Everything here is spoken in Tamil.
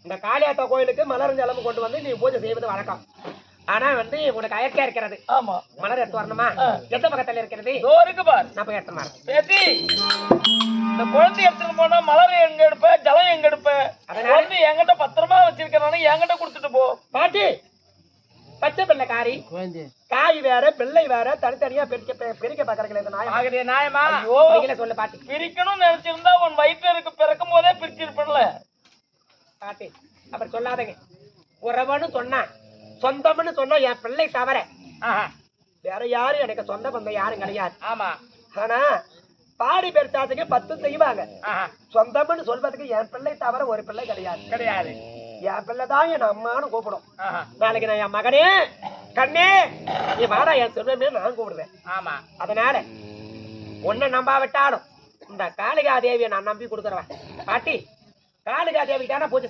இந்த காளியாத்தா கோயிலுக்கு மலர் ஜலம் கொண்டு வந்து நீ பூஜை செய்வது வழக்கம். ஆனா வந்து உனக்கு அயற்கையா இருக்கிறது. ஆமா, மலர் எடுத்து வரணுமா? எந்த பக்கத்துல இருக்கிறது? இருக்கு பாரு. நான் போய் எடுத்து வரேன். பேத்தி, இந்த குழந்தை எடுத்துட்டு போனா மலர் எங்க எடுப்ப, ஜலம் எங்க எடுப்ப? குழந்தை என்கிட்ட பத்திரமா வச்சிருக்கனால என்கிட்ட கொடுத்துட்டு போ. பாட்டி, பச்சை பிள்ளை காரி காய் வேற பிள்ளை வேற தனித்தனியா பிரிக்க பாக்குறீங்களே நியாயமா? சொல்லு பாட்டி. பிரிக்கணும்னு நினைச்சிருந்தா உன் வயிற்றுல இருக்கு பிறக்கும் போதே பிரிச்சிருப்பல பாட்டி. அப்படி சொல்லாதங்க. உறவன்னு சொன்னா சொந்தம்னு சொன்னா என் பிள்ளை தவற வேற யாரும் எனக்கு சொந்த பந்தம் யாரும் கிடையாது. ஆமா, ஆனா பாடி பெருசாத்துக்கு 10 செய்வாங்க. சொந்தம்னு சொல்வதுக்கு என் பிள்ளை தவிர ஒரு பிள்ளை கிடையாது. என் பிள்ளைதான் என் அம்மானு கூப்பிடும். நாளைக்கு நான் என் மகனே கண்ணே நீ வாடா என் செல்வமே நான் கூப்பிடுவேன். ஆமா, அதனால உன்னை நம்பாவிட்டாலும் இந்த காளிகா தேவியை நான் நம்பி கொடுத்துருவேன். பாட்டி, காளிகா தேவிக்கு தானே பூஜை